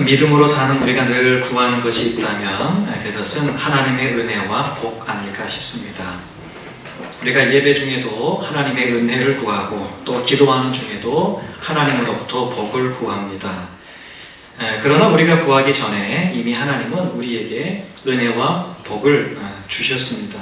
믿음으로 사는 우리가 늘 구하는 것이 있다면 그것은 하나님의 은혜와 복 아닐까 싶습니다. 우리가 예배 중에도 하나님의 은혜를 구하고 또 기도하는 중에도 하나님으로부터 복을 구합니다. 그러나 우리가 구하기 전에 이미 하나님은 우리에게 은혜와 복을 주셨습니다.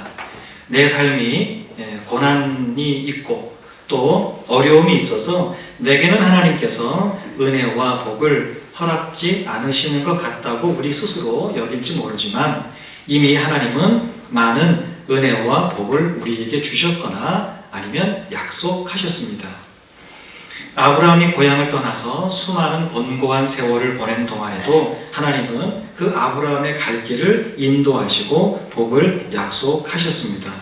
내 삶이 고난이 있고 또 어려움이 있어서 내게는 하나님께서 은혜와 복을 허락지 않으시는 것 같다고 우리 스스로 여길지 모르지만 이미 하나님은 많은 은혜와 복을 우리에게 주셨거나 아니면 약속하셨습니다. 아브라함이 고향을 떠나서 수많은 곤고한 세월을 보낸 동안에도 하나님은 그 아브라함의 갈 길을 인도하시고 복을 약속하셨습니다.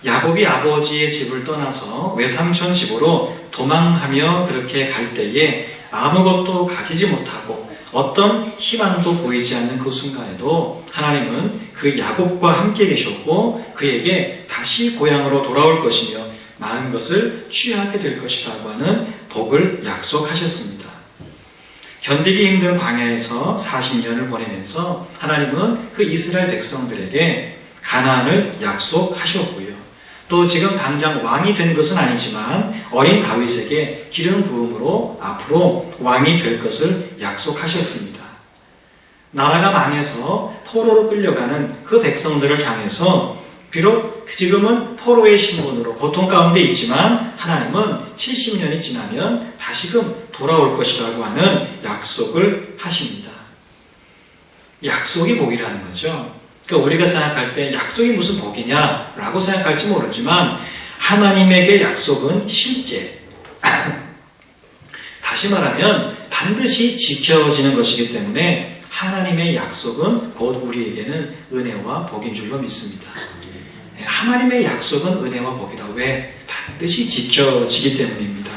야곱이 아버지의 집을 떠나서 외삼촌 집으로 도망하며 그렇게 갈 때에 아무것도 가지지 못하고 어떤 희망도 보이지 않는 그 순간에도 하나님은 그 야곱과 함께 계셨고 그에게 다시 고향으로 돌아올 것이며 많은 것을 취하게 될 것이라고 하는 복을 약속하셨습니다. 견디기 힘든 광야에서 40년을 보내면서 하나님은 그 이스라엘 백성들에게 가나안을 약속하셨고요. 또 지금 당장 왕이 된 것은 아니지만 어린 다윗에게 기름 부음으로 앞으로 왕이 될 것을 약속하셨습니다. 나라가 망해서 포로로 끌려가는 그 백성들을 향해서 비록 지금은 포로의 신분으로 고통 가운데 있지만 하나님은 70년이 지나면 다시금 돌아올 것이라고 하는 약속을 하십니다. 약속이 복이라는 거죠. 그러니까 우리가 생각할 때 약속이 무슨 복이냐라고 생각할지 모르지만 하나님에게 약속은 실제 다시 말하면 반드시 지켜지는 것이기 때문에 하나님의 약속은 곧 우리에게는 은혜와 복인 줄로 믿습니다. 하나님의 약속은 은혜와 복이다. 왜? 반드시 지켜지기 때문입니다.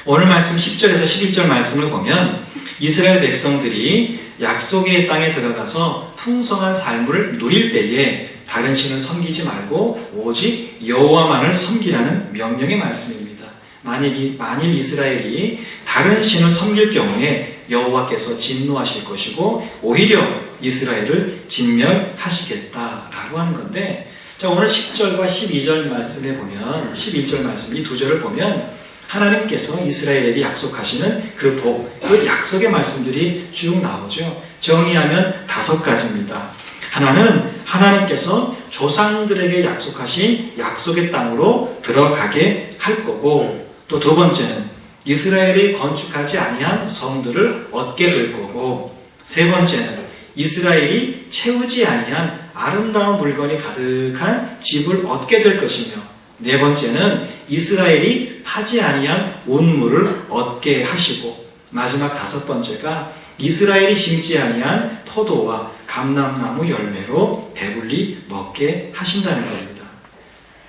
오늘 말씀 10절에서 11절 말씀을 보면 이스라엘 백성들이 약속의 땅에 들어가서 풍성한 삶을 누릴 때에 다른 신을 섬기지 말고 오직 여호와만을 섬기라는 명령의 말씀입니다. 만일 이스라엘이 다른 신을 섬길 경우에 여호와께서 진노하실 것이고 오히려 이스라엘을 진멸하시겠다라고 하는 건데, 자, 오늘 10절과 12절 말씀에 보면 11절 말씀 이 두 절을 보면 하나님께서 이스라엘에게 약속하시는 그 복, 그 약속의 말씀들이 쭉 나오죠. 정리하면 5가지입니다. 하나는 하나님께서 조상들에게 약속하신 약속의 땅으로 들어가게 할 거고, 또 두 번째는 이스라엘이 건축하지 아니한 성들을 얻게 될 거고, 세 번째는 이스라엘이 채우지 아니한 아름다운 물건이 가득한 집을 얻게 될 것이며, 네 번째는 이스라엘이 파지 아니한 운물을 얻게 하시고, 마지막 5번째가 이스라엘이 심지 아니한 포도와 감람나무 열매로 배불리 먹게 하신다는 겁니다.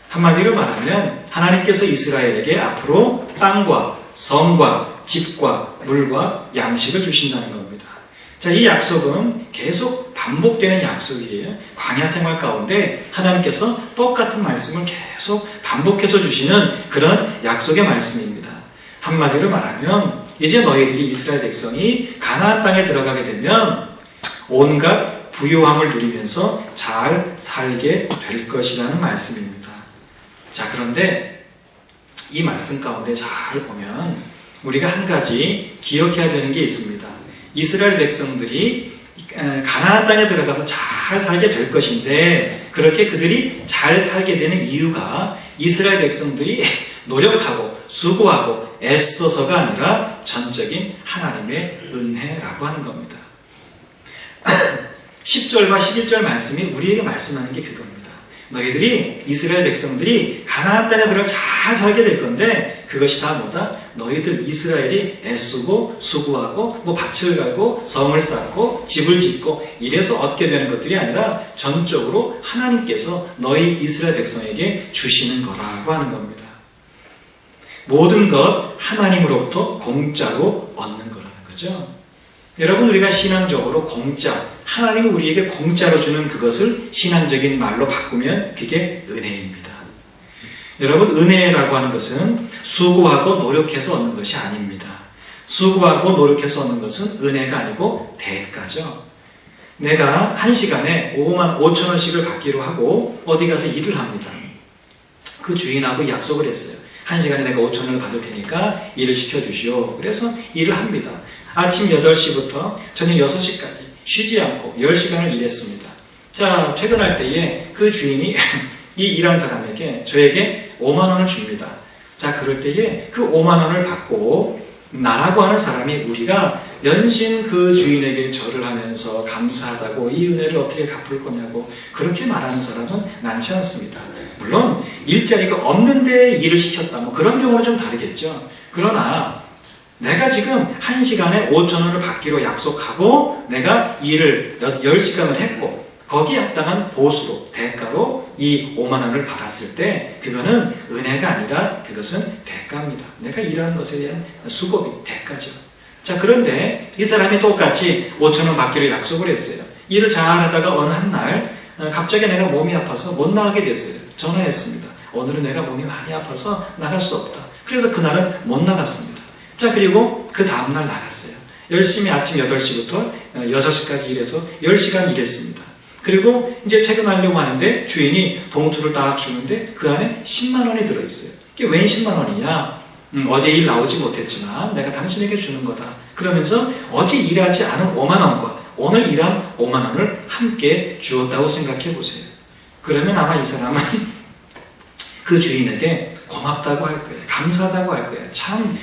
한마디로 말하면 하나님께서 이스라엘에게 앞으로 땅과 성과 집과 물과 양식을 주신다는 겁니다. 자, 이 약속은 계속 반복되는 약속이에요. 광야 생활 가운데 하나님께서 똑같은 말씀을 계속 반복해서 주시는 그런 약속의 말씀입니다. 한마디로 말하면 이제 너희들이 이스라엘 백성이 가나안 땅에 들어가게 되면 온갖 부유함을 누리면서 잘 살게 될 것이라는 말씀입니다. 자, 그런데 이 말씀 가운데 잘 보면 우리가 한 가지 기억해야 되는 게 있습니다. 이스라엘 백성들이 가나안 땅에 들어가서 잘 살게 될 것인데, 그렇게 그들이 잘 살게 되는 이유가 이스라엘 백성들이 노력하고 수고하고 애써서가 아니라 전적인 하나님의 은혜라고 하는 겁니다. 10절과 11절 말씀이 우리에게 말씀하는 게 그겁니다. 너희들이, 이스라엘 백성들이 가나안 땅에 들어 잘 살게 될 건데 그것이 다 뭐다? 너희들 이스라엘이 애쓰고 수고하고 밭을 갈고 성을 쌓고 집을 짓고 이래서 얻게 되는 것들이 아니라 전적으로 하나님께서 너희 이스라엘 백성에게 주시는 거라고 하는 겁니다. 모든 것 하나님으로부터 공짜로 얻는 거라는 거죠. 여러분, 우리가 신앙적으로 공짜, 하나님이 우리에게 공짜로 주는 그것을 신앙적인 말로 바꾸면 그게 은혜입니다. 여러분, 은혜라고 하는 것은 수고하고 노력해서 얻는 것이 아닙니다. 수고하고 노력해서 얻는 것은 은혜가 아니고 대가죠. 내가 한 시간에 55,000원씩을 받기로 하고 어디 가서 일을 합니다. 그 주인하고 약속을 했어요. 한 시간에 내가 5,000원을 받을 테니까 일을 시켜주시오. 그래서 일을 합니다. 아침 8시부터 저녁 6시까지 쉬지 않고 10시간을 일했습니다. 자, 퇴근할 때에 그 주인이 이 일한 사람에게 저에게 5만 원을 줍니다. 자, 그럴 때에 그 5만 원을 받고 나라고 하는 사람이 우리가 연신 그 주인에게 절을 하면서 감사하다고 이 은혜를 어떻게 갚을 거냐고 그렇게 말하는 사람은 많지 않습니다. 물론 일자리가 없는데 일을 시켰다 뭐 그런 경우는 좀 다르겠죠. 그러나 내가 지금 1시간에 5,000원을 받기로 약속하고 내가 일을 10시간을 했고 거기에 합당한 보수로 대가로 이 5만 원을 받았을 때 그거는 은혜가 아니라 그것은 대가입니다. 내가 일하는 것에 대한 수고비, 대가죠. 자, 그런데 이 사람이 똑같이 5,000원 받기로 약속을 했어요. 일을 잘 하다가 어느 한 날 갑자기 내가 몸이 아파서 못 나가게 됐어요. 전화했습니다. 오늘은 내가 몸이 많이 아파서 나갈 수 없다. 그래서 그날은 못 나갔습니다. 자, 그리고 그 다음날 나갔어요. 열심히 아침 8시부터 6시까지 일해서 10시간 일했습니다. 그리고 이제 퇴근하려고 하는데 주인이 봉투를 딱 주는데 그 안에 10만 원이 들어있어요. 이게 웬 10만 원이냐? 어제 일 나오지 못했지만 내가 당신에게 주는 거다. 그러면서 어제 일하지 않은 5만 원과 오늘 일한 5만 원을 함께 주었다고 생각해 보세요. 그러면 아마 이 사람은 그 주인에게 고맙다고 할 거예요. 감사하다고 할 거예요. 참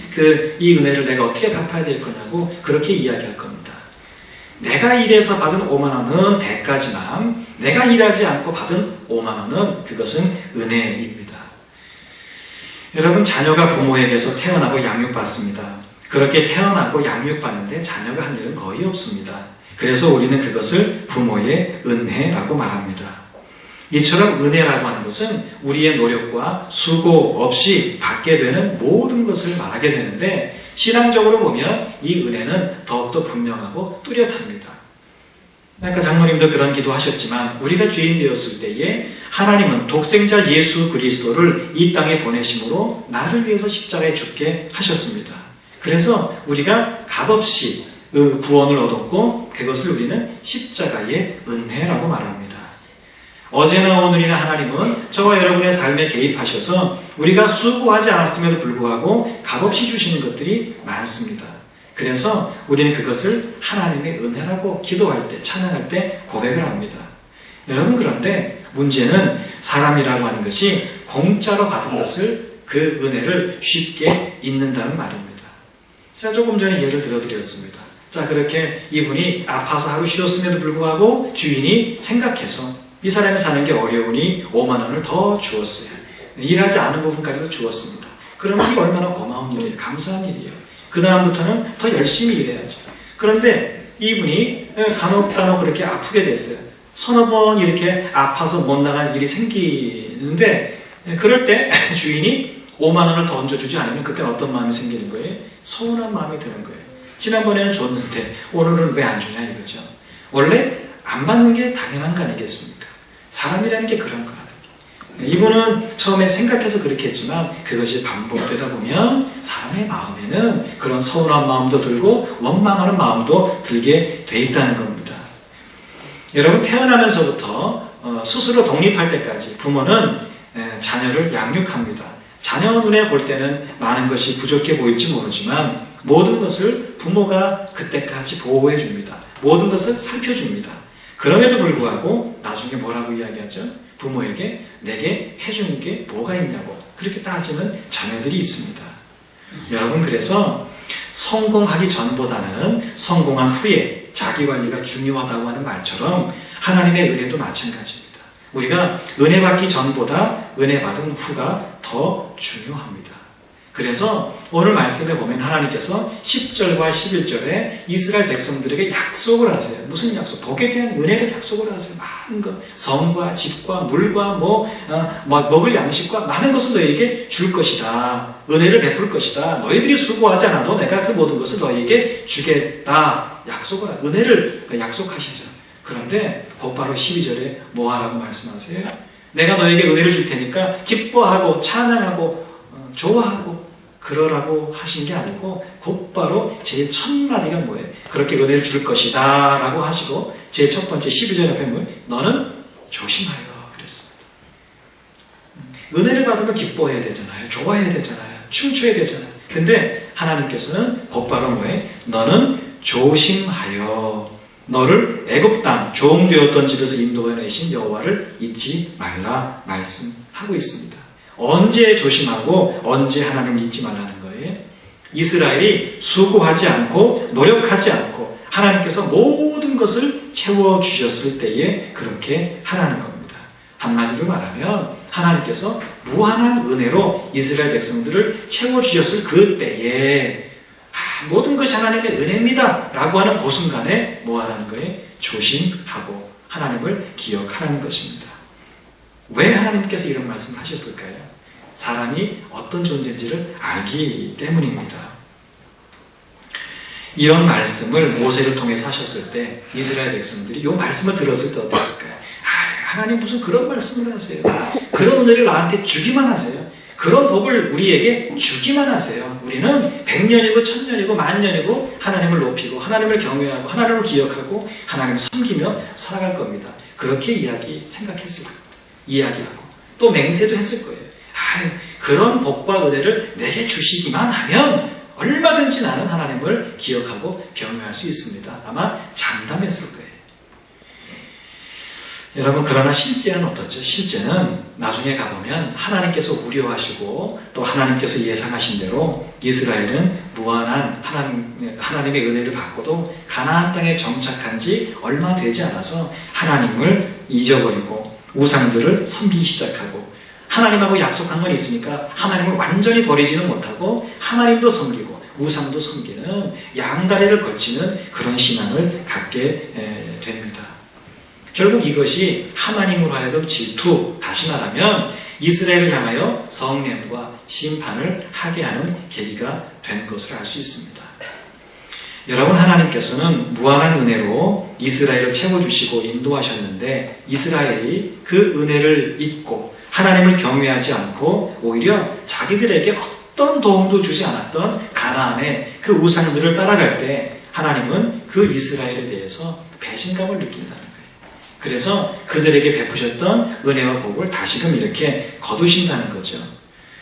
이 은혜를 내가 어떻게 갚아야 될 거냐고 그렇게 이야기할 겁니다. 내가 일해서 받은 5만 원은 대가지만 내가 일하지 않고 받은 5만 원은 그것은 은혜입니다. 여러분, 자녀가 부모에게서 태어나고 양육받습니다. 그렇게 태어나고 양육받는데 자녀가 한 일은 거의 없습니다. 그래서 우리는 그것을 부모의 은혜라고 말합니다. 이처럼 은혜라고 하는 것은 우리의 노력과 수고 없이 받게 되는 모든 것을 말하게 되는데 신앙적으로 보면 이 은혜는 더욱더 분명하고 뚜렷합니다. 아까 장로님도 그런 기도 하셨지만 우리가 죄인 되었을 때에 하나님은 독생자 예수 그리스도를 이 땅에 보내심으로 나를 위해서 십자가에 죽게 하셨습니다. 그래서 우리가 값없이 그 구원을 얻었고 그것을 우리는 십자가의 은혜라고 말합니다. 어제나 오늘이나 하나님은 저와 여러분의 삶에 개입하셔서 우리가 수고하지 않았음에도 불구하고 값없이 주시는 것들이 많습니다. 그래서 우리는 그것을 하나님의 은혜라고 기도할 때, 찬양할 때 고백을 합니다. 여러분, 그런데 문제는 사람이라고 하는 것이 공짜로 받은 것을 그 은혜를 쉽게 잊는다는 말입니다. 자, 조금 전에 예를 들어드렸습니다. 자, 그렇게 이분이 아파서 하루 쉬었음에도 불구하고 주인이 생각해서 이 사람이 사는 게 어려우니 5만 원을 더 주었어요. 일하지 않은 부분까지도 주었습니다. 그러면 이게 얼마나 고마운 일이에요. 감사한 일이에요. 그 다음부터는 더 열심히 일해야죠. 그런데 이분이 간혹 그렇게 아프게 됐어요. 서너 번 이렇게 아파서 못 나간 일이 생기는데 그럴 때 주인이 5만 원을 더 얹어주지 않으면 그때는 어떤 마음이 생기는 거예요? 서운한 마음이 드는 거예요. 지난번에는 줬는데 오늘은 왜 안 주냐 이거죠. 원래 안 받는 게 당연한 거 아니겠습니까? 사람이라는 게 그런 거라는 게. 이분은 처음에 생각해서 그렇게 했지만 그것이 반복되다 보면 사람의 마음에는 그런 서운한 마음도 들고 원망하는 마음도 들게 돼 있다는 겁니다. 여러분, 태어나면서부터 스스로 독립할 때까지 부모는 자녀를 양육합니다. 자녀 눈에 볼 때는 많은 것이 부족해 보일지 모르지만 모든 것을 부모가 그때까지 보호해 줍니다. 모든 것을 살펴줍니다. 그럼에도 불구하고 나중에 뭐라고 이야기하죠? 부모에게 내게 해주는 게 뭐가 있냐고 그렇게 따지는 자녀들이 있습니다. 여러분, 그래서 성공하기 전보다는 성공한 후에 자기관리가 중요하다고 하는 말처럼 하나님의 은혜도 마찬가지입니다. 우리가 은혜 받기 전보다 은혜 받은 후가 더 중요합니다. 그래서 오늘 말씀에 보면 하나님께서 10절과 11절에 이스라엘 백성들에게 약속을 하세요. 무슨 약속? 복에 대한 은혜를 약속을 하세요. 많은 것, 성과 집과 물과 먹을 양식과 많은 것을 너희에게 줄 것이다. 은혜를 베풀 것이다. 너희들이 수고하지 않아도 내가 그 모든 것을 너희에게 주겠다. 은혜를 약속하시죠. 그런데 곧바로 12절에 뭐 하라고 말씀하세요? 내가 너에게 은혜를 줄 테니까 기뻐하고 찬양하고 좋아하고 그러라고 하신 게 아니고 곧바로 제일 첫 마디가 뭐예요? 그렇게 은혜를 줄 것이다 라고 하시고 제 첫 번째 12절 앞에 뭐예요? 너는 조심하여 그랬습니다. 은혜를 받으면 기뻐해야 되잖아요. 좋아해야 되잖아요. 춤춰야 되잖아요. 근데 하나님께서는 곧바로 뭐예요? 너는 조심하여 너를 애굽 땅 종되었던 집에서 인도해내신 여호와를 잊지 말라 말씀하고 있습니다. 언제 조심하고 언제 하나님을 잊지 말라는 거예요? 이스라엘이 수고하지 않고 노력하지 않고 하나님께서 모든 것을 채워주셨을 때에 그렇게 하라는 겁니다. 한마디로 말하면 하나님께서 무한한 은혜로 이스라엘 백성들을 채워주셨을 그 때에 모든 것이 하나님의 은혜입니다 라고 하는 그 순간에 뭐 하라는 거예요? 조심하고 하나님을 기억하라는 것입니다. 왜 하나님께서 이런 말씀을 하셨을까요? 사람이 어떤 존재인지를 알기 때문입니다. 이런 말씀을 모세를 통해서 하셨을 때 이스라엘 백성들이 이 말씀을 들었을 때 어땠을까요? 하나님 무슨 그런 말씀을 하세요? 그런 은혜를 나한테 주기만 하세요. 그런 복을 우리에게 주기만 하세요. 우리는 100년이고 1000년이고 10,000년이고 하나님을 높이고 하나님을 경외하고 하나님을 기억하고 하나님을 섬기며 살아갈 겁니다. 그렇게 생각했을 거예요. 이야기하고 또 맹세도 했을 거예요. 그런 복과 은혜를 내게 주시기만 하면 얼마든지 나는 하나님을 기억하고 경외할 수 있습니다. 아마 장담했을 거예요. 여러분, 그러나 실제는 어떻죠? 실제는 나중에 가보면 하나님께서 우려하시고 또 하나님께서 예상하신 대로 이스라엘은 무한한 하나님의 은혜를 받고도 가나안 땅에 정착한 지 얼마 되지 않아서 하나님을 잊어버리고 우상들을 섬기기 시작하고 하나님하고 약속한 건 있으니까 하나님을 완전히 버리지는 못하고 하나님도 섬기고 우상도 섬기는 양다리를 걸치는 그런 신앙을 갖게 됩니다. 결국 이것이 하나님으로 하여금 질투, 다시 말하면 이스라엘을 향하여 성냄과 심판을 하게 하는 계기가 된 것을 알 수 있습니다. 여러분, 하나님께서는 무한한 은혜로 이스라엘을 채워주시고 인도하셨는데 이스라엘이 그 은혜를 잊고 하나님을 경외하지 않고 오히려 자기들에게 어떤 도움도 주지 않았던 가나안의 그 우상들을 따라갈 때 하나님은 그 이스라엘에 대해서 배신감을 느낀다는 거예요. 그래서 그들에게 베푸셨던 은혜와 복을 다시금 이렇게 거두신다는 거죠.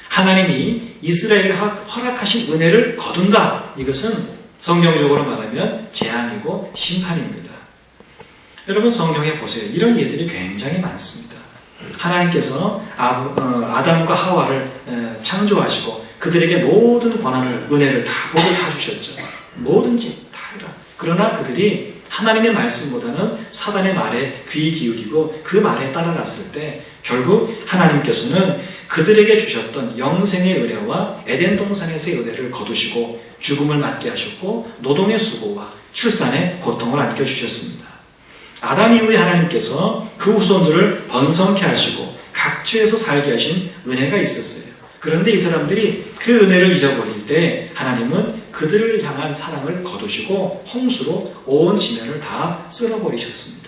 하나님이 이스라엘에 허락하신 은혜를 거둔다. 이것은 성경적으로 말하면 재앙이고 심판입니다. 여러분, 성경에 보세요. 이런 예들이 굉장히 많습니다. 하나님께서 아담과 하와를 창조하시고 그들에게 모든 권한을, 은혜를 다, 복을 다 주셨죠. 뭐든지 다 해라. 그러나 그들이 하나님의 말씀보다는 사단의 말에 귀 기울이고 그 말에 따라갔을 때 결국 하나님께서는 그들에게 주셨던 영생의 은혜와 에덴 동산에서의 은혜를 거두시고 죽음을 맞게 하셨고 노동의 수고와 출산의 고통을 안겨주셨습니다. 아담 이후에 하나님께서 그 후손들을 번성케 하시고 각처에서 살게 하신 은혜가 있었어요. 그런데 이 사람들이 그 은혜를 잊어버릴 때 하나님은 그들을 향한 사랑을 거두시고 홍수로 온 지면을 다 쓸어버리셨습니다.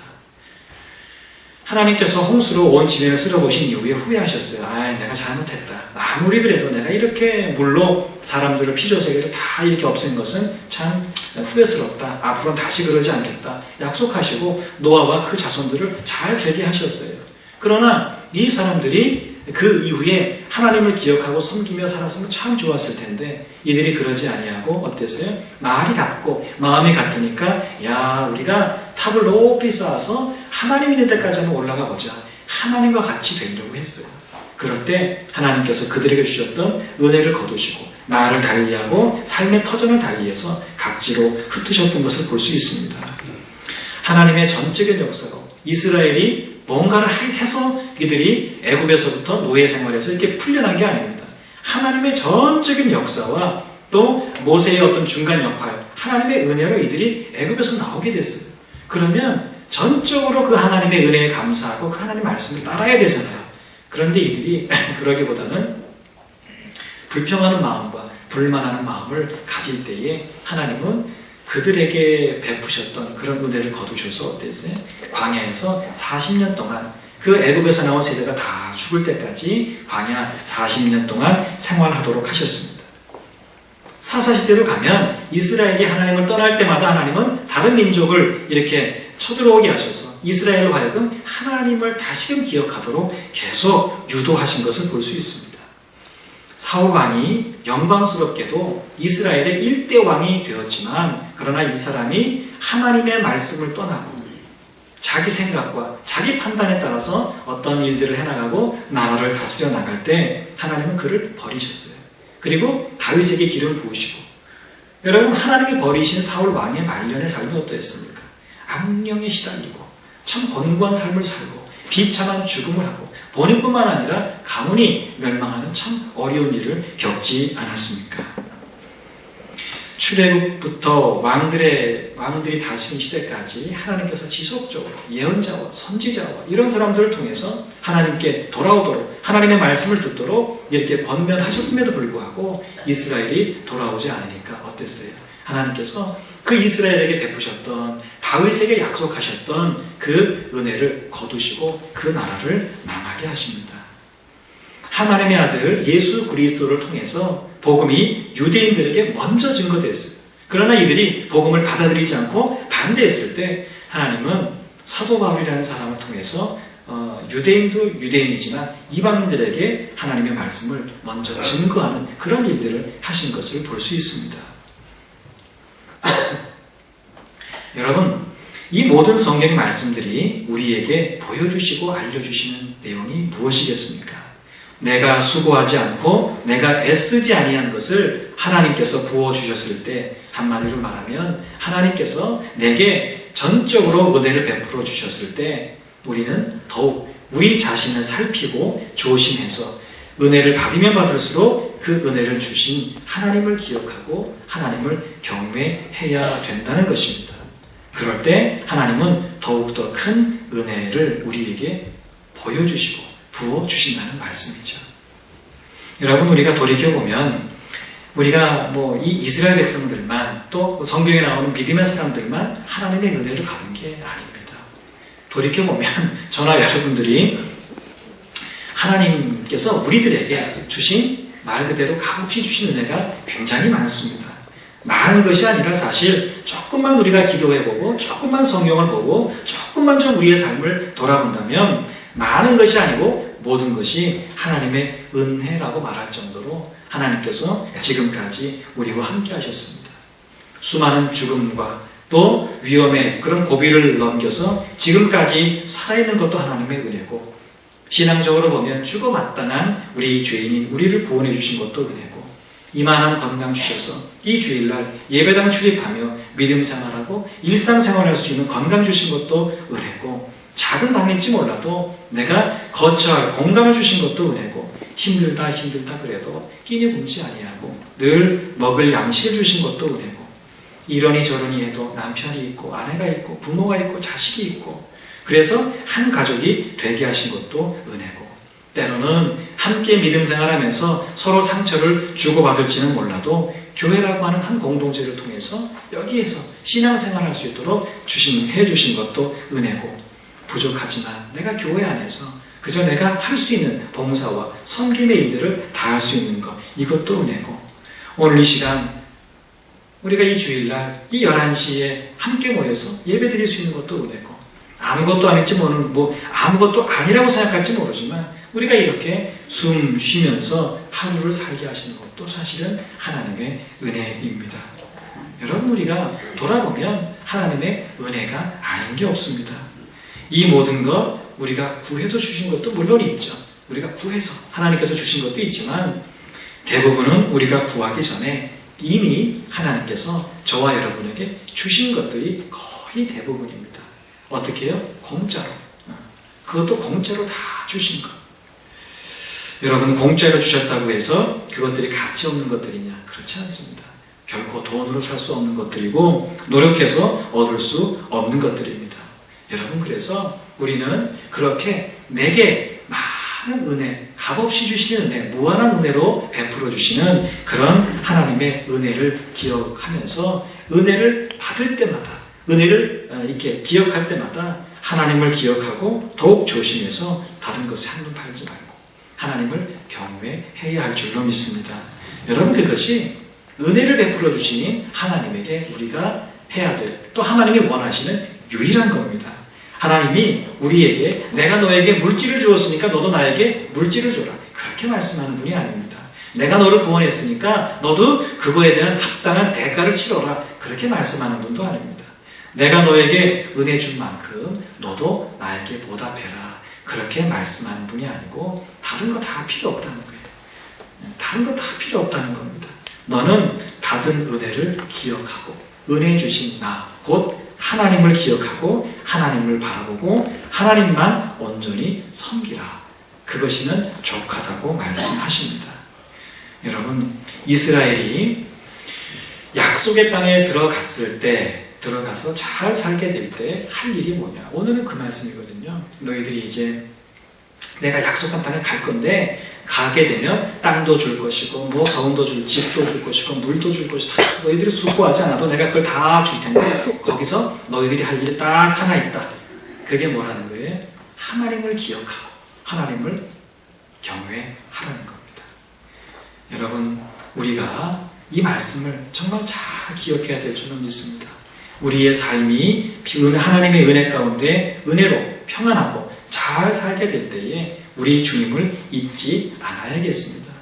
하나님께서 홍수로 온 지면을 쓸어보신 이후에 후회하셨어요. 내가 잘못했다. 아무리 그래도 내가 이렇게 물로 사람들을 피조세계를 다 이렇게 없앤 것은 참 후회스럽다. 앞으로는 다시 그러지 않겠다. 약속하시고 노아와 그 자손들을 잘 되게 하셨어요. 그러나 이 사람들이 그 이후에 하나님을 기억하고 섬기며 살았으면 참 좋았을 텐데 이들이 그러지 아니하고 어땠어요? 말이 같고 마음이 같으니까 우리가 탑을 높이 쌓아서 하나님 있는 데까지 한번 올라가 보자. 하나님과 같이 되려고 했어요. 그럴 때 하나님께서 그들에게 주셨던 은혜를 거두시고 나를 달리하고 삶의 터전을 달리해서 각지로 흩으셨던 것을 볼 수 있습니다. 하나님의 전적인 역사로 이스라엘이 뭔가를 해서 이들이 애굽에서부터 노예 생활에서 이렇게 풀려난 게 아닙니다. 하나님의 전적인 역사와 또 모세의 어떤 중간 역할, 하나님의 은혜로 이들이 애굽에서 나오게 됐어요. 그러면 전적으로 그 하나님의 은혜에 감사하고 그 하나님의 말씀을 따라야 되잖아요. 그런데 이들이 그러기보다는 불평하는 마음과 불만하는 마음을 가질 때에 하나님은 그들에게 베푸셨던 그런 은혜를 거두셔서 어땠어요? 광야에서 40년 동안 그 애굽에서 나온 세대가 다 죽을 때까지 광야 40년 동안 생활하도록 하셨습니다. 사사시대로 가면 이스라엘이 하나님을 떠날 때마다 하나님은 다른 민족을 이렇게 쳐들어오게 하셔서 이스라엘로 하여금 하나님을 다시금 기억하도록 계속 유도하신 것을 볼 수 있습니다. 사울 왕이 영광스럽게도 이스라엘의 1대 왕이 되었지만 그러나 이 사람이 하나님의 말씀을 떠나고 자기 생각과 자기 판단에 따라서 어떤 일들을 해나가고 나라를 다스려 나갈 때 하나님은 그를 버리셨어요. 그리고 다윗에게 기름 부으시고 여러분 하나님이 버리신 사울 왕의 말년의 삶은 어떠했습니까? 악령에 시달리고 참 권고한 삶을 살고 비참한 죽음을 하고 본인뿐만 아니라 가문이 멸망하는 참 어려운 일을 겪지 않았습니까? 출애굽부터 왕들이 다스린 시대까지 하나님께서 지속적으로 예언자와 선지자와 이런 사람들을 통해서 하나님께 돌아오도록 하나님의 말씀을 듣도록 이렇게 권면하셨음에도 불구하고 이스라엘이 돌아오지 않으니까 어땠어요? 하나님께서 그 이스라엘에게 베푸셨던 다윗에게 약속하셨던 그 은혜를 거두시고 그 나라를 망하게 하십니다. 하나님의 아들 예수 그리스도를 통해서 복음이 유대인들에게 먼저 증거됐어요. 그러나 이들이 복음을 받아들이지 않고 반대했을 때 하나님은 사도 바울이라는 사람을 통해서 유대인도 유대인이지만 이방인들에게 하나님의 말씀을 먼저 증거하는 그런 일들을 하신 것을 볼 수 있습니다. 여러분, 이 모든 성경 말씀들이 우리에게 보여주시고 알려주시는 내용이 무엇이겠습니까? 내가 수고하지 않고 내가 애쓰지 아니한 것을 하나님께서 부어주셨을 때 한마디로 말하면 하나님께서 내게 전적으로 은혜를 베풀어 주셨을 때 우리는 더욱 우리 자신을 살피고 조심해서 은혜를 받으면 받을수록 그 은혜를 주신 하나님을 기억하고 하나님을 경외해야 된다는 것입니다. 그럴 때 하나님은 더욱더 큰 은혜를 우리에게 보여주시고 부어주신다는 말씀이죠. 여러분 우리가 돌이켜보면 우리가 이 이스라엘 백성들만 또 성경에 나오는 믿음의 사람들만 하나님의 은혜를 받은 게 아닙니다. 돌이켜보면 저나 여러분들이 하나님께서 우리들에게 주신 말 그대로 값없이 주신 은혜가 굉장히 많습니다. 많은 것이 아니라 사실 조금만 우리가 기도해보고 조금만 성경을 보고 조금만 좀 우리의 삶을 돌아본다면 많은 것이 아니고 모든 것이 하나님의 은혜라고 말할 정도로 하나님께서 지금까지 우리와 함께 하셨습니다. 수많은 죽음과 또 위험의 그런 고비를 넘겨서 지금까지 살아있는 것도 하나님의 은혜고 신앙적으로 보면 죽어 마땅한 우리 죄인인 우리를 구원해 주신 것도 은혜고 이만한 건강 주셔서 이 주일날 예배당 출입하며 믿음 생활하고 일상생활할 수 있는 건강 주신 것도 은혜고 작은 방일지 몰라도 내가 거처할 공간을 주신 것도 은혜고 힘들다 그래도 끼니 굶지 아니하고 늘 먹을 양식을 주신 것도 은혜고 이러니 저러니 해도 남편이 있고 아내가 있고 부모가 있고 자식이 있고 그래서 한 가족이 되게 하신 것도 은혜고 때로는 함께 믿음 생활하면서 서로 상처를 주고받을지는 몰라도 교회라고 하는 한 공동체를 통해서 여기에서 신앙생활할 수 있도록 해주신 것도 은혜고 부족하지만 내가 교회 안에서 그저 내가 할 수 있는 봉사와 섬김의 일들을 다 할 수 있는 것 이것도 은혜고 오늘 이 시간 우리가 이 주일날 이 11시에 함께 모여서 예배 드릴 수 있는 것도 은혜고 아무것도 아닐지 아무것도 아니라고 생각할지 모르지만 우리가 이렇게 숨 쉬면서 하루를 살게 하시는 것도 사실은 하나님의 은혜입니다. 여러분 우리가 돌아보면 하나님의 은혜가 아닌 게 없습니다. 이 모든 것 우리가 구해서 주신 것도 물론 있죠. 우리가 구해서 하나님께서 주신 것도 있지만 대부분은 우리가 구하기 전에 이미 하나님께서 저와 여러분에게 주신 것들이 거의 대부분입니다. 어떻게 해요? 공짜로. 그것도 공짜로 다 주신 것. 여러분 공짜로 주셨다고 해서 그것들이 가치 없는 것들이냐? 그렇지 않습니다. 결코 돈으로 살 수 없는 것들이고 노력해서 얻을 수 없는 것들입니다. 여러분 그래서 우리는 그렇게 내게 많은 은혜, 값없이 주시는 은혜, 무한한 은혜로 베풀어 주시는 그런 하나님의 은혜를 기억하면서 은혜를 받을 때마다 은혜를 이렇게 기억할 때마다 하나님을 기억하고 더욱 조심해서 다른 것에 한눈 팔지 말고 하나님을 경외해야 할 줄로 믿습니다. 여러분 그것이 은혜를 베풀어 주신 하나님에게 우리가 해야 될, 또 하나님이 원하시는 유일한 겁니다. 하나님이 우리에게 내가 너에게 물질을 주었으니까 너도 나에게 물질을 줘라, 그렇게 말씀하는 분이 아닙니다. 내가 너를 구원했으니까 너도 그거에 대한 합당한 대가를 치러라, 그렇게 말씀하는 분도 아닙니다. 내가 너에게 은혜 준 만큼 너도 나에게 보답해라, 그렇게 말씀하는 분이 아니고 다른 거 다 필요 없다는 거예요. 다른 거 다 필요 없다는 겁니다. 너는 받은 은혜를 기억하고 은혜 주신 나, 곧 하나님을 기억하고 하나님을 바라보고 하나님만 온전히 섬기라, 그것이면 족하다고 말씀하십니다. 여러분, 이스라엘이 약속의 땅에 들어갔을 때, 들어가서 잘 살게 될 때 할 일이 뭐냐, 오늘은 그 말씀이거든요. 너희들이 이제 내가 약속한 땅에 갈 건데 가게 되면 땅도 줄 것이고 뭐 서원도 줄, 집도 줄 것이고 물도 줄 것이고 다 너희들이 수고하지 않아도 내가 그걸 다 줄 텐데 거기서 너희들이 할 일이 딱 하나 있다. 그게 뭐라는 거예요? 하나님을 기억하고 하나님을 경외하라는 겁니다. 여러분, 우리가 이 말씀을 정말 잘 기억해야 될 줄은 믿습니다. 우리의 삶이 하나님의 은혜 가운데 은혜로 평안하고 잘 살게 될 때에 우리 주님을 잊지 않아야겠습니다.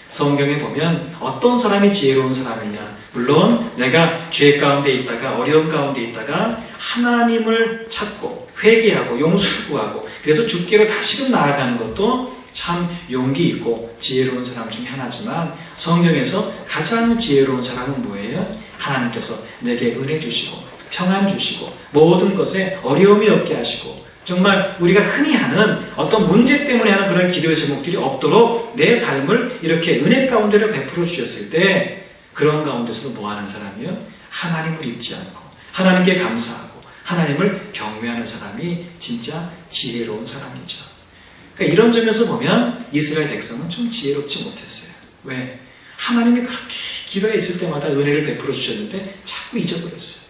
성경에 보면 어떤 사람이 지혜로운 사람이냐, 물론 내가 죄 가운데 있다가 어려움 가운데 있다가 하나님을 찾고 회개하고 용서를 구하고 그래서 주께로 다시금 나아가는 것도 참 용기 있고 지혜로운 사람 중에 하나지만, 성경에서 가장 지혜로운 사람은 뭐예요? 하나님께서 내게 은혜 주시고 평안 주시고 모든 것에 어려움이 없게 하시고 정말 우리가 흔히 하는 어떤 문제 때문에 하는 그런 기도의 제목들이 없도록 내 삶을 이렇게 은혜 가운데로 베풀어 주셨을 때, 그런 가운데서도 뭐 하는 사람이요? 하나님을 잊지 않고 하나님께 감사하고 하나님을 경외하는 사람이 진짜 지혜로운 사람이죠. 그러니까 이런 점에서 보면 이스라엘 백성은 좀 지혜롭지 못했어요. 왜? 하나님이 그렇게 기도에 있을 때마다 은혜를 베풀어 주셨는데 자꾸 잊어버렸어요.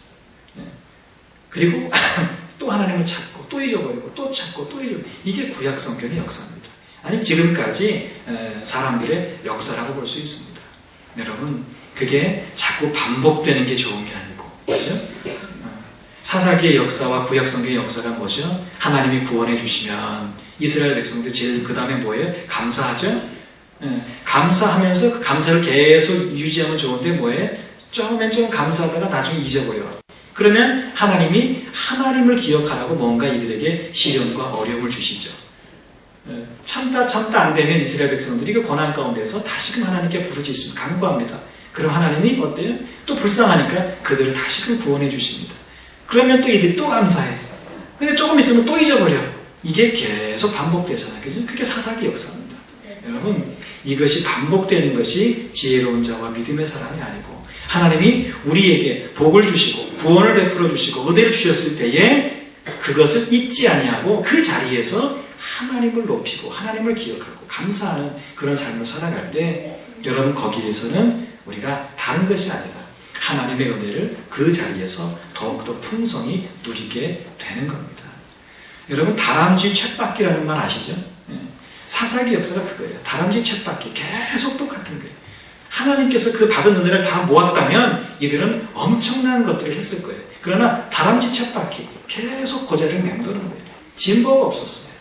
그리고 또 하나님을 찾고 또 잊어버리고 또 찾고 또 잊어버리고, 이게 구약 성경의 역사입니다. 아니 지금까지 사람들의 역사라고 볼 수 있습니다. 여러분, 그게 자꾸 반복되는 게 좋은 게 아니고, 그죠? 사사기의 역사와 구약 성경의 역사가 뭐죠? 하나님이 구원해 주시면 이스라엘 백성들 제일 그 다음에 뭐예요? 감사하죠? 감사하면서 그 감사를 계속 유지하면 좋은데 뭐예요? 처음엔 좀 감사하다가 나중에 잊어버려요. 그러면 하나님이 하나님을 기억하라고 뭔가 이들에게 시련과 어려움을 주시죠. 참다 안 되면 이스라엘 백성들이 그 고난 가운데서 다시금 하나님께 부르짖습니다. 간구합니다. 그럼 하나님이 어때요? 또 불쌍하니까 그들을 다시금 구원해 주십니다. 그러면 또 이들이 또 감사해. 근데 조금 있으면 또 잊어버려. 이게 계속 반복되잖아요. 그죠? 그게 사사기 역사입니다. 여러분, 이것이 반복되는 것이 지혜로운 자와 믿음의 사람이 아니고, 하나님이 우리에게 복을 주시고 구원을 베풀어 주시고 은혜를 주셨을 때에 그것을 잊지 아니하고 그 자리에서 하나님을 높이고 하나님을 기억하고 감사하는 그런 삶을 살아갈 때, 여러분, 거기에서는 우리가 다른 것이 아니라 하나님의 은혜를 그 자리에서 더욱더 풍성히 누리게 되는 겁니다. 여러분, 다람쥐 쳇바퀴라는 말 아시죠? 사사기 역사가 그거예요. 다람쥐 쳇바퀴, 계속 똑같은 거예요. 하나님께서 그 받은 은혜를 다 모았다면 이들은 엄청난 것들을 했을 거예요. 그러나 다람쥐 쳇바퀴, 계속 그 자리를 맴도는 거예요. 진보가 없었어요.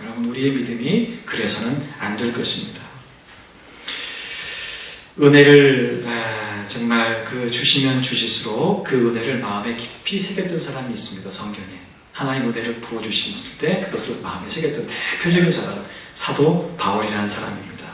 여러분, 우리의 믿음이 그래서는 안 될 것입니다. 은혜를 정말 그 주시면 주실수록 그 은혜를 마음에 깊이 새겼던 사람이 있습니다. 성경에 하나님 은혜를 부어주셨을 때 그것을 마음에 새겼던 대표적인 사람, 사도 바울이라는 사람입니다.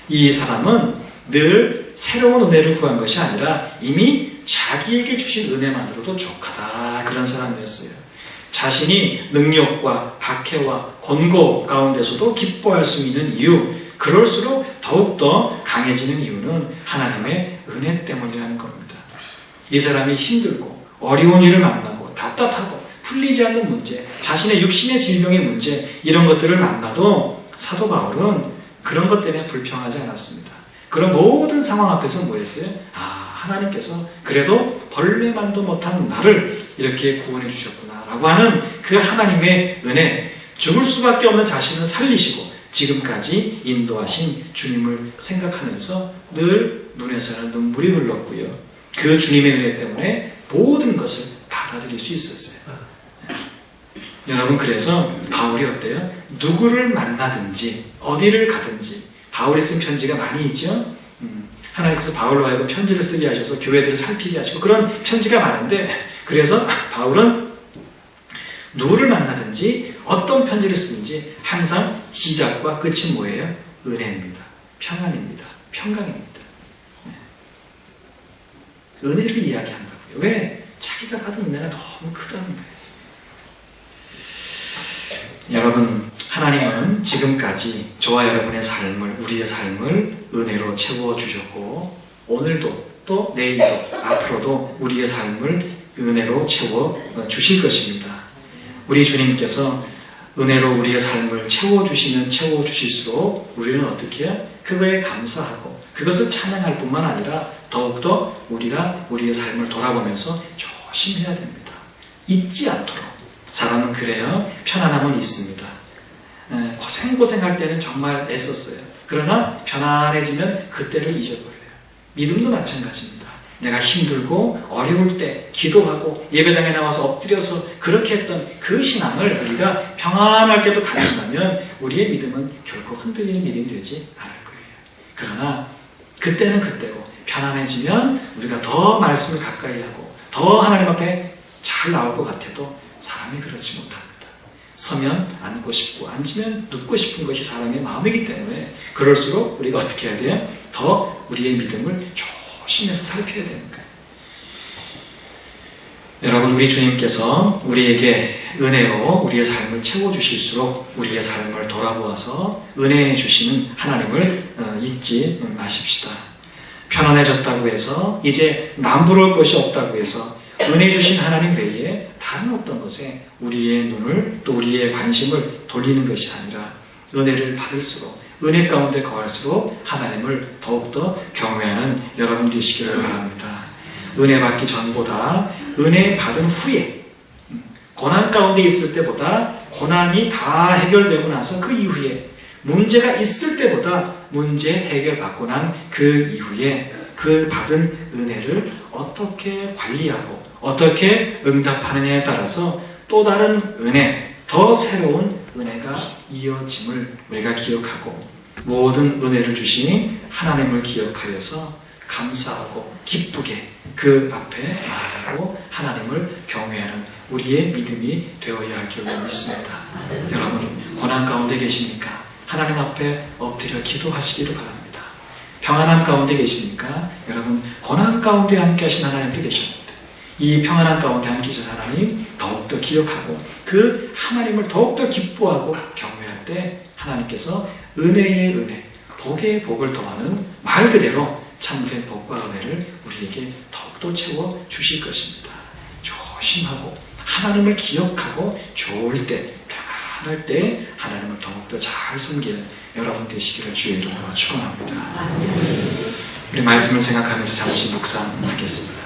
이 사람은 늘 새로운 은혜를 구한 것이 아니라 이미 자기에게 주신 은혜만으로도 족하다, 그런 사람이었어요. 자신이 능력과 박해와 권고 가운데서도 기뻐할 수 있는 이유, 그럴수록 더욱더 강해지는 이유는 하나님의 은혜 때문이라는 겁니다. 이 사람이 힘들고 어려운 일을 만나고 답답하고 풀리지 않는 문제, 자신의 육신의 질병의 문제, 이런 것들을 만나도 사도 바울은 그런 것 때문에 불평하지 않았습니다. 그런 모든 상황 앞에서 뭐 했어요? 하나님께서 그래도 벌레만도 못한 나를 이렇게 구원해 주셨구나 라고 하는 그 하나님의 은혜, 죽을 수밖에 없는 자신을 살리시고 지금까지 인도하신 주님을 생각하면서 늘 눈에서는 눈물이 흘렀고요. 그 주님의 은혜 때문에 모든 것을 받아들일 수 있었어요. 여러분, 그래서 바울이 어때요? 누구를 만나든지 어디를 가든지, 바울이 쓴 편지가 많이 있죠. 하나님께서 바울로 하여금 편지를 쓰게 하셔서 교회들을 살피게 하시고 그런 편지가 많은데, 그래서 바울은 누구를 만나든지 어떤 편지를 쓰는지 항상 시작과 끝이 뭐예요? 은혜입니다. 평안입니다. 평강입니다. 은혜를 이야기한다고요. 왜? 자기가 받은 은혜가 너무 크다는 거예요. 여러분, 하나님은 지금까지 저와 여러분의 삶을, 우리의 삶을 은혜로 채워주셨고, 오늘도 또 내일도 앞으로도 우리의 삶을 은혜로 채워주실 것입니다. 우리 주님께서 은혜로 우리의 삶을 채워주시면 채워주실수록 우리는 어떻게 해요? 그거에 감사하고 그것을 찬양할 뿐만 아니라 더욱더 우리가 우리의 삶을 돌아보면서 조심해야 됩니다. 잊지 않도록. 사람은 그래요. 편안함은 있습니다. 고생할 때는 정말 애썼어요. 그러나 편안해지면 그때를 잊어버려요. 믿음도 마찬가지입니다. 내가 힘들고 어려울 때 기도하고 예배당에 나와서 엎드려서 그렇게 했던 그 신앙을 우리가 평안할 때도 갖는다면 우리의 믿음은 결코 흔들리는 믿음이 되지 않을 거예요. 그러나 그때는 그때고 편안해지면 우리가 더 말씀을 가까이 하고 더 하나님 앞에 잘 나올 것 같아도 사람이 그렇지 못합니다. 서면 앉고 싶고 앉으면 눕고 싶은 것이 사람의 마음이기 때문에 그럴수록 우리가 어떻게 해야 돼요? 더 우리의 믿음을 조심해서 살펴야 되는 거예요. 여러분, 우리 주님께서 우리에게 은혜로 우리의 삶을 채워주실수록 우리의 삶을 돌아보아서 은혜 주시는 하나님을 잊지 마십시다. 편안해졌다고 해서 이제 남부러울 것이 없다고 해서 은혜 주신 하나님 외에 다른 어떤 것에 우리의 눈을 또 우리의 관심을 돌리는 것이 아니라 은혜를 받을수록 은혜 가운데 거할수록 하나님을 더욱더 경외하는 여러분 되시기를 바랍니다. 은혜 받기 전보다 은혜 받은 후에 고난 가운데 있을 때보다 고난이 다 해결되고 나서 그 이후에 문제가 있을 때보다 문제 해결받고 난 그 이후에 그 받은 은혜를 어떻게 관리하고 어떻게 응답하느냐에 따라서 또 다른 은혜, 더 새로운 은혜가 이어짐을 우리가 기억하고 모든 은혜를 주신 하나님을 기억하여서 감사하고 기쁘게 그 앞에 나아가고 하나님을 경외하는 우리의 믿음이 되어야 할 줄 믿습니다. 여러분, 고난 가운데 계십니까? 하나님 앞에 엎드려 기도하시기를 바랍니다. 평안한 가운데 계십니까? 여러분, 고난 가운데 함께 하신 하나님도 계십니다. 이 평안한 가운데 함께 하신 하나님 더욱더 기억하고 그 하나님을 더욱더 기뻐하고 경외할 때 하나님께서 은혜의 은혜, 복의 복을 더하는 말 그대로 참된 복과 은혜를 우리에게 더욱더 채워주실 것입니다. 조심하고 하나님을 기억하고 좋을 때, 평안할 때 하나님을 더욱더 잘 섬기는 여러분 되시기를 주의 이름으로 축원합니다. 우리 말씀을 생각하면서 잠시 묵상하겠습니다.